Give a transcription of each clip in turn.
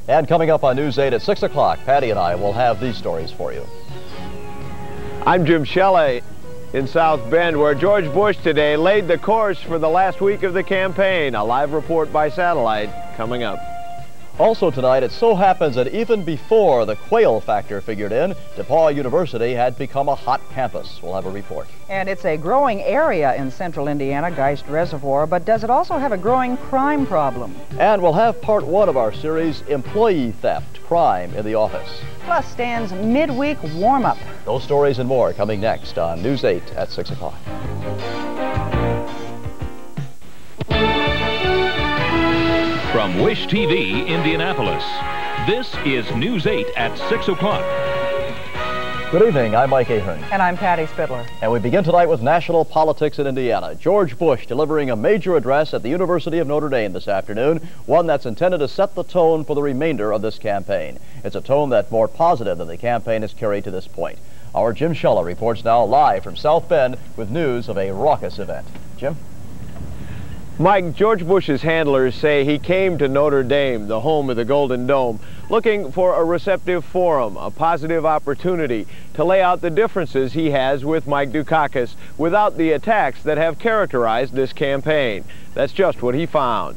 And coming up on News 8 at 6 o'clock, Patty and I will have these stories for you. I'm Jim Shelley in South Bend, where George Bush today laid the course for the last week of the campaign. A live report by satellite coming up. Also tonight, it so happens that even before the quail factor figured in, DePauw University had become a hot campus. We'll have a report. And it's a growing area in central Indiana, Geist Reservoir, but does it also have a growing crime problem? And we'll have part 1 of our series, Employee Theft, Crime in the Office. Plus Stan's midweek warm-up. Those stories and more coming next on News 8 at 6 o'clock. From Wish TV, Indianapolis, this is News 8 at 6 o'clock. Good evening, I'm Mike Ahern. And I'm Patty Spitler. And we begin tonight with national politics in Indiana. George Bush delivering a major address at the University of Notre Dame this afternoon, one that's intended to set the tone for the remainder of this campaign. It's a tone that's more positive than the campaign has carried to this point. Our Jim Shella reports now live from South Bend with news of a raucous event. Jim? Mike, George Bush's handlers say he came to Notre Dame, the home of the Golden Dome, looking for a receptive forum, a positive opportunity to lay out the differences he has with Mike Dukakis without the attacks that have characterized this campaign. That's just what he found.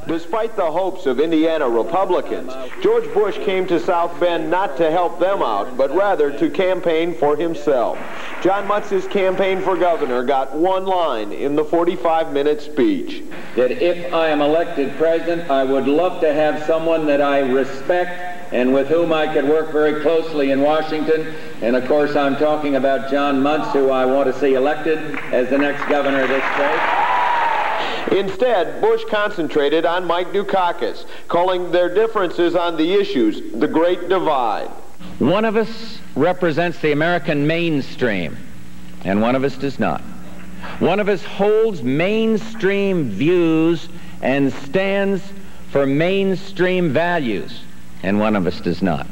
Despite the hopes of Indiana Republicans, George Bush came to South Bend not to help them out, but rather to campaign for himself. John Mutz's campaign for governor got one line in the 45-minute speech. That if I am elected president, I would love to have someone that I respect and with whom I could work very closely in Washington. And of course, I'm talking about John Mutz, who I want to see elected as the next governor of this state. Instead, Bush concentrated on Mike Dukakis, calling their differences on the issues the Great Divide. One of us represents the American mainstream, and one of us does not. One of us holds mainstream views and stands for mainstream values, and one of us does not.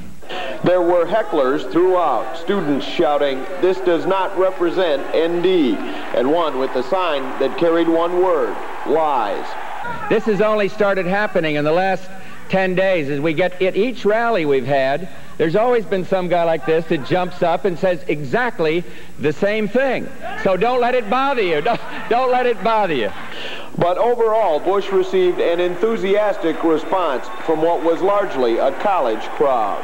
There were hecklers throughout, students shouting, "This does not represent ND," and one with a sign that carried one word, lies. This has only started happening in the last 10 days. As we get at each rally we've had, there's always been some guy like this that jumps up and says exactly the same thing. So don't let it bother you. Don't let it bother you. But overall, Bush received an enthusiastic response from what was largely a college crowd.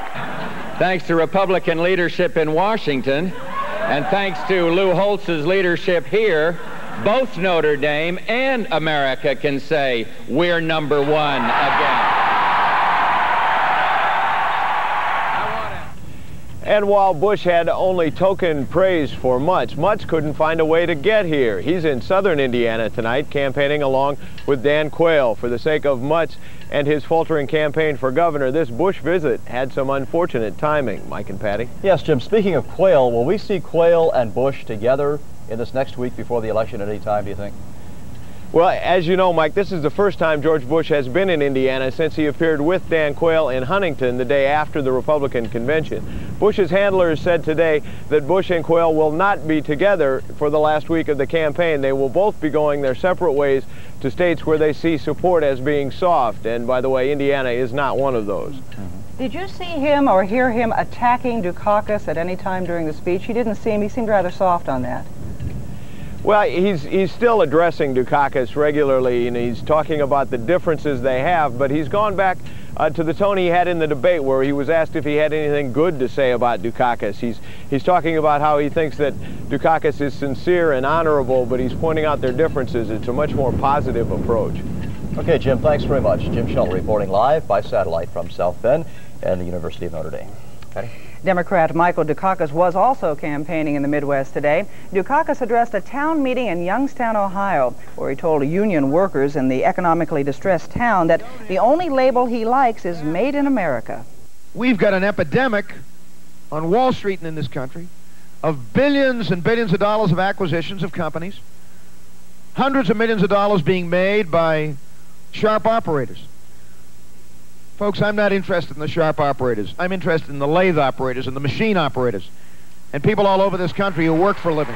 Thanks to Republican leadership in Washington, and thanks to Lou Holtz's leadership here, both Notre Dame and America can say we're #1 again. And while Bush had only token praise for Mutz couldn't find a way to get here. He's in southern Indiana tonight, campaigning along with Dan Quayle. For the sake of Mutz and his faltering campaign for governor, this Bush visit had some unfortunate timing. Mike and Patty? Yes, Jim, speaking of Quayle, will we see Quayle and Bush together in this next week before the election at any time, do you think? Well, as you know, Mike, this is the first time George Bush has been in Indiana since he appeared with Dan Quayle in Huntington the day after the Republican convention. Bush's handlers said today that Bush and Quayle will not be together for the last week of the campaign. They will both be going their separate ways to states where they see support as being soft. And by the way, Indiana is not one of those. Did you see him or hear him attacking Dukakis at any time during the speech? He seemed rather soft on that. Well, he's still addressing Dukakis regularly, and he's talking about the differences they have, but he's gone back to the tone he had in the debate where he was asked if he had anything good to say about Dukakis. He's talking about how he thinks that Dukakis is sincere and honorable, but he's pointing out their differences. It's a much more positive approach. Okay, Jim, thanks very much. Jim Shell reporting live by satellite from South Bend and the University of Notre Dame. Patty? Democrat Michael Dukakis was also campaigning in the Midwest today. Dukakis addressed a town meeting in Youngstown, Ohio, where he told union workers in the economically distressed town that the only label he likes is Made in America. We've got an epidemic on Wall Street and in this country of billions and billions of dollars of acquisitions of companies, hundreds of millions of dollars being made by sharp operators. Folks, I'm not interested in the sharp operators. I'm interested in the lathe operators and the machine operators and people all over this country who work for a living.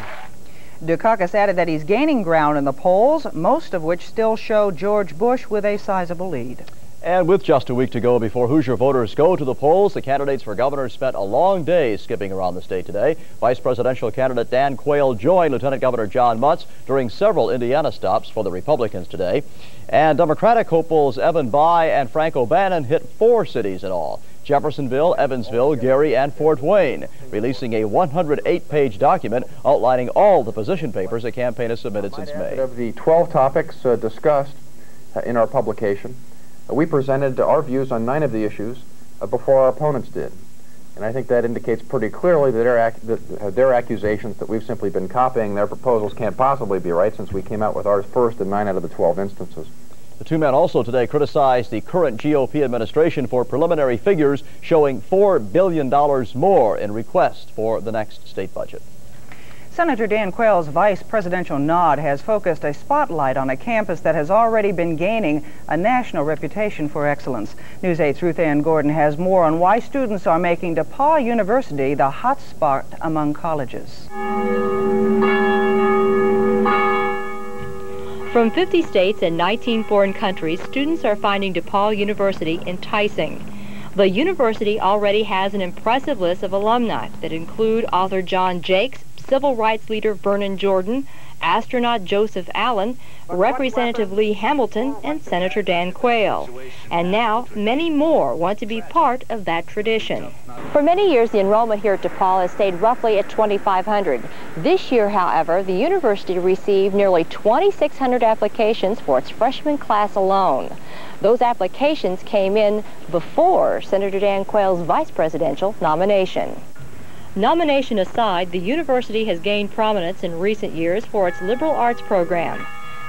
Dukakis added that he's gaining ground in the polls, most of which still show George Bush with a sizable lead. And with just a week to go before Hoosier voters go to the polls, the candidates for governor spent a long day skipping around the state today. Vice presidential candidate Dan Quayle joined Lieutenant Governor John Mutz during several Indiana stops for the Republicans today. And Democratic hopefuls Evan Bayh and Frank O'Bannon hit 4 cities in all: Jeffersonville, Evansville, Gary, and Fort Wayne, releasing a 108-page document outlining all the position papers the campaign has submitted since May. Of the 12 topics discussed in our publication, we presented our views on 9 of the issues before our opponents did. And I think that indicates pretty clearly that their accusations that we've simply been copying their proposals can't possibly be right, since we came out with ours first in 9 out of the 12 instances. The two men also today criticized the current GOP administration for preliminary figures showing $4 billion more in requests for the next state budget. Senator Dan Quayle's vice presidential nod has focused a spotlight on a campus that has already been gaining a national reputation for excellence. News 8's Ruth Ann Gordon has more on why students are making DePauw University the hot spot among colleges. From 50 states and 19 foreign countries, students are finding DePauw University enticing. The university already has an impressive list of alumni that include author John Jakes, civil rights leader Vernon Jordan, astronaut Joseph Allen, Representative Lee Hamilton, and Senator Dan Quayle. And now, many more want to be part of that tradition. For many years, the enrollment here at DePauw has stayed roughly at 2,500. This year, however, the university received nearly 2,600 applications for its freshman class alone. Those applications came in before Senator Dan Quayle's vice presidential nomination. Nomination aside, the university has gained prominence in recent years for its liberal arts program.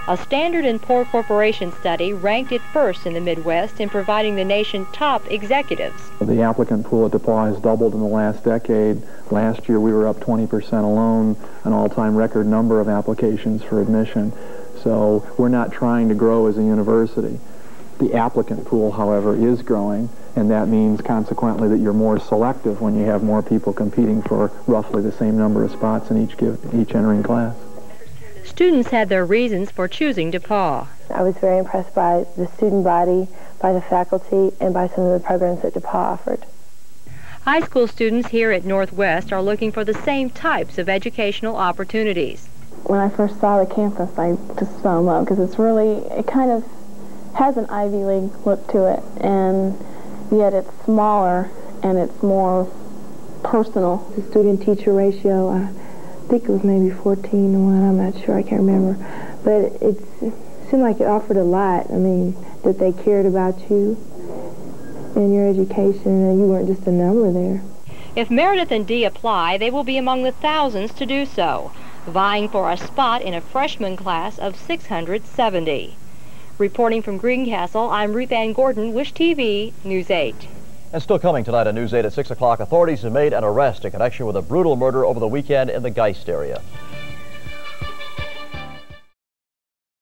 A Standard & Poor's Corporation study ranked it first in the Midwest in providing the nation's top executives. The applicant pool at DePauw has doubled in the last decade. Last year we were up 20% alone, an all-time record number of applications for admission. So we're not trying to grow as a university. The applicant pool, however, is growing, and that means consequently that you're more selective when you have more people competing for roughly the same number of spots in each entering class. Students had their reasons for choosing DePauw. I was very impressed by the student body, by the faculty, and by some of the programs that DePauw offered. High school students here at Northwest are looking for the same types of educational opportunities. When I first saw the campus, I just fell in love because it kind of has an Ivy League look to it, and yet it's smaller and it's more personal. The student-teacher ratio, I think it was maybe 14 to 1, I'm not sure, I can't remember. But it seemed like it offered a lot. I mean, that they cared about you and your education, and you weren't just a number there. If Meredith and Dee apply, they will be among the thousands to do so, vying for a spot in a freshman class of 670. Reporting from Greencastle, I'm Ruth Ann Gordon, Wish TV, News 8. And still coming tonight on News 8 at 6 o'clock, authorities have made an arrest in connection with a brutal murder over the weekend in the Geist area.